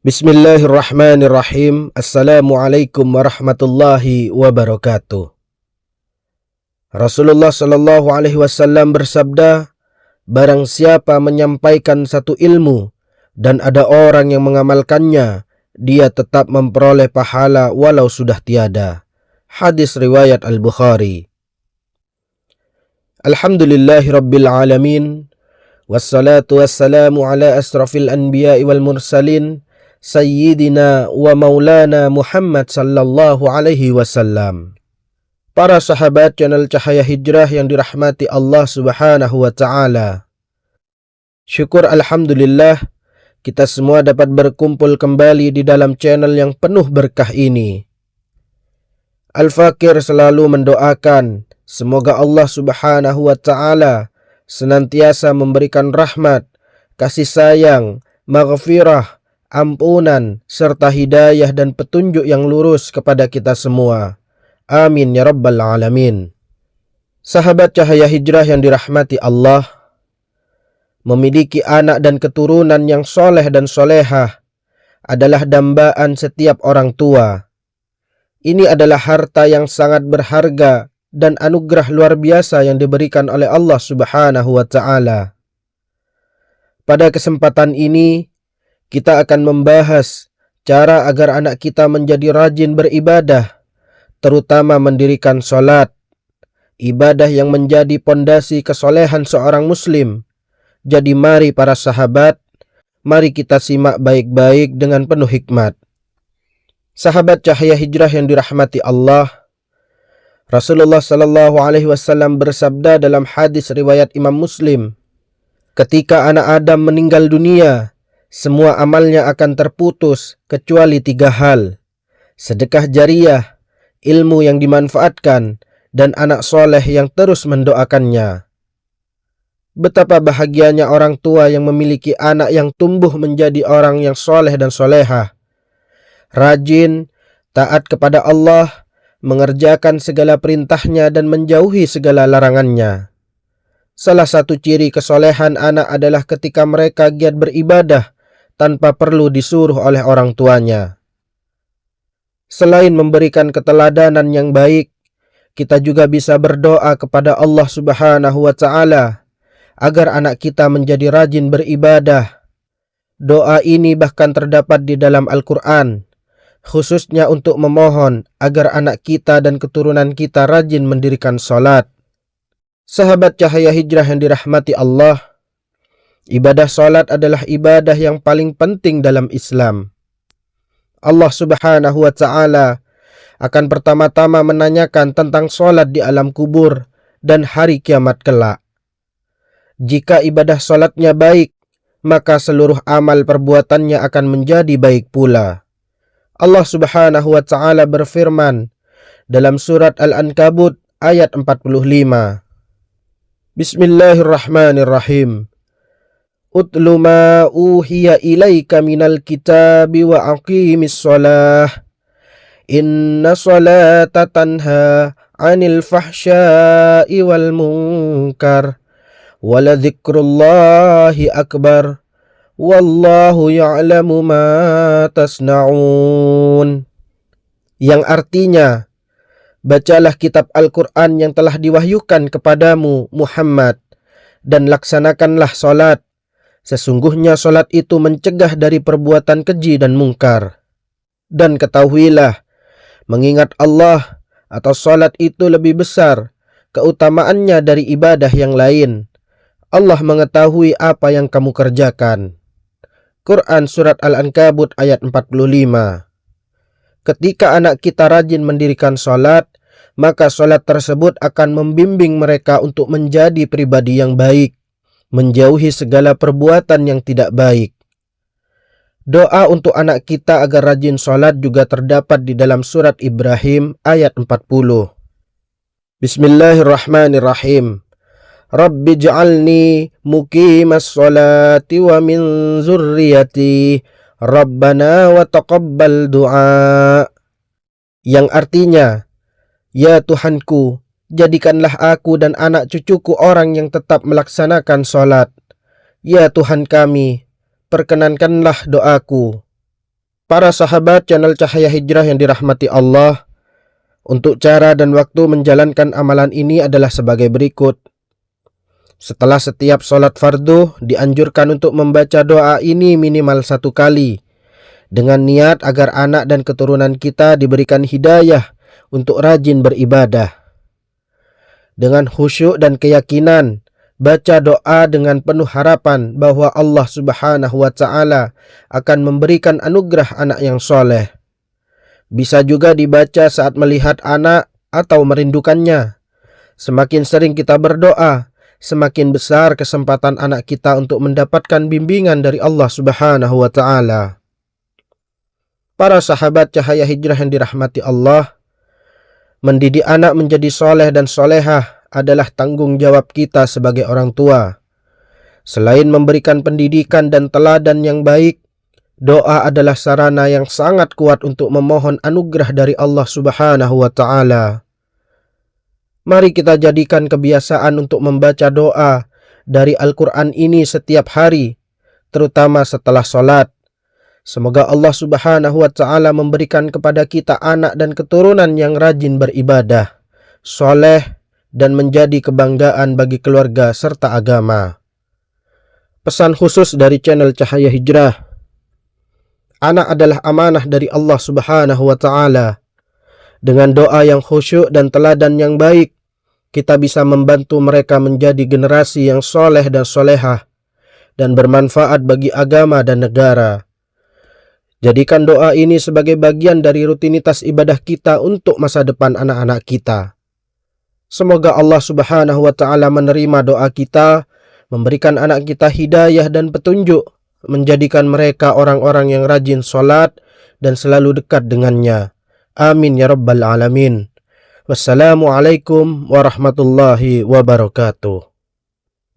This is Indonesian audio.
Bismillahirrahmanirrahim. Assalamualaikum warahmatullahi wabarakatuh. Rasulullah Shallallahu Alaihi Wasallam bersabda, barang siapa menyampaikan satu ilmu dan ada orang yang mengamalkannya, dia tetap memperoleh pahala walau sudah tiada. Hadis riwayat Al-Bukhari. Alhamdulillahirabbil alamin. Wassalatu wassalamu ala asrafil anbiya'i wal mursalin Sayyidina wa maulana Muhammad sallallahu alaihi wasallam. Para sahabat channel Cahaya Hijrah yang dirahmati Allah subhanahu wa ta'ala, syukur alhamdulillah kita semua dapat berkumpul kembali di dalam channel yang penuh berkah ini. Al-Fakir selalu mendoakan semoga Allah subhanahu wa ta'ala senantiasa memberikan rahmat, kasih sayang, maghfirah, ampunan, serta hidayah dan petunjuk yang lurus kepada kita semua. Amin ya rabbal alamin. Sahabat Cahaya Hijrah yang dirahmati Allah, memiliki anak dan keturunan yang soleh dan solehah adalah dambaan setiap orang tua. Ini adalah harta yang sangat berharga dan anugerah luar biasa yang diberikan oleh Allah subhanahu wa ta'ala. Pada kesempatan ini, kita akan membahas cara agar anak kita menjadi rajin beribadah, terutama mendirikan sholat, ibadah yang menjadi pondasi kesolehan seorang muslim. Jadi mari para sahabat, mari kita simak baik-baik dengan penuh hikmat. Sahabat Cahaya Hijrah yang dirahmati Allah, Rasulullah Sallallahu Alaihi Wasallam bersabda dalam hadis riwayat Imam Muslim, ketika anak Adam meninggal dunia, semua amalnya akan terputus kecuali 3 hal: sedekah jariyah, ilmu yang dimanfaatkan, dan anak soleh yang terus mendoakannya. Betapa bahagianya orang tua yang memiliki anak yang tumbuh menjadi orang yang soleh dan solehah, rajin, taat kepada Allah, mengerjakan segala perintahnya dan menjauhi segala larangannya. Salah satu ciri kesolehan anak adalah ketika mereka giat beribadah tanpa perlu disuruh oleh orang tuanya. Selain memberikan keteladanan yang baik, kita juga bisa berdoa kepada Allah subhanahu wa ta'ala agar anak kita menjadi rajin beribadah. Doa ini bahkan terdapat di dalam Al-Quran, khususnya untuk memohon agar anak kita dan keturunan kita rajin mendirikan sholat. Sahabat Cahaya Hijrah yang dirahmati Allah, ibadah sholat adalah ibadah yang paling penting dalam Islam. Allah subhanahu wa ta'ala akan pertama-tama menanyakan tentang sholat di alam kubur dan hari kiamat kelak. Jika ibadah sholatnya baik, maka seluruh amal perbuatannya akan menjadi baik pula. Allah subhanahu wa ta'ala berfirman dalam surat Al-Ankabut ayat 45. Bismillahirrahmanirrahim. Utlu ma uhiya ilaika minal kitabi wa aqimis sholah. Inna sholata tanha anil fahsya'i wal munkar. Waladhikrullahi akbar. Wallahu ya'lamu ma tasna'un. Yang artinya, bacalah kitab Al-Quran yang telah diwahyukan kepadamu Muhammad, dan laksanakanlah sholat. Sesungguhnya sholat itu mencegah dari perbuatan keji dan mungkar. Dan ketahuilah, mengingat Allah atau sholat itu lebih besar keutamaannya dari ibadah yang lain. Allah mengetahui apa yang kamu kerjakan. Quran Surat Al-Ankabut ayat 45. Ketika anak kita rajin mendirikan sholat, maka sholat tersebut akan membimbing mereka untuk menjadi pribadi yang baik, menjauhi segala perbuatan yang tidak baik. Doa untuk anak kita agar rajin sholat juga terdapat di dalam surat Ibrahim ayat 40. Bismillahirrahmanirrahim. Rabbi ja'alni muqimas sholati wa min zurriyati Rabbana wa taqabbal du'a. Yang artinya, ya Tuhanku, jadikanlah aku dan anak cucuku orang yang tetap melaksanakan sholat. Ya Tuhan kami, perkenankanlah doaku. Para sahabat channel Cahaya Hijrah yang dirahmati Allah, untuk cara dan waktu menjalankan amalan ini adalah sebagai berikut. Setelah setiap sholat fardu, dianjurkan untuk membaca doa ini minimal 1 kali, dengan niat agar anak dan keturunan kita diberikan hidayah untuk rajin beribadah. Dengan khusyuk dan keyakinan, baca doa dengan penuh harapan bahwa Allah Subhanahu wa Ta'ala akan memberikan anugerah anak yang soleh. Bisa juga dibaca saat melihat anak atau merindukannya. Semakin sering kita berdoa, semakin besar kesempatan anak kita untuk mendapatkan bimbingan dari Allah Subhanahu wa Ta'ala. Para sahabat Cahaya Hijrah yang dirahmati Allah, mendidik anak menjadi soleh dan solehah adalah tanggung jawab kita sebagai orang tua. Selain memberikan pendidikan dan teladan yang baik, doa adalah sarana yang sangat kuat untuk memohon anugerah dari Allah Subhanahu wa Ta'ala. Mari kita jadikan kebiasaan untuk membaca doa dari Al-Quran ini setiap hari, terutama setelah sholat. Semoga Allah Subhanahu wa Ta'ala memberikan kepada kita anak dan keturunan yang rajin beribadah, soleh, dan menjadi kebanggaan bagi keluarga serta agama. Pesan khusus dari channel Cahaya Hijrah. Anak adalah amanah dari Allah Subhanahu wa Ta'ala. Dengan doa yang khusyuk dan teladan yang baik, kita bisa membantu mereka menjadi generasi yang soleh dan solehah, dan bermanfaat bagi agama dan negara. Jadikan doa ini sebagai bagian dari rutinitas ibadah kita untuk masa depan anak-anak kita. Semoga Allah Subhanahu wa Ta'ala menerima doa kita, memberikan anak kita hidayah dan petunjuk, menjadikan mereka orang-orang yang rajin sholat dan selalu dekat dengannya. Amin ya Rabbal Alamin. Wassalamualaikum warahmatullahi wabarakatuh.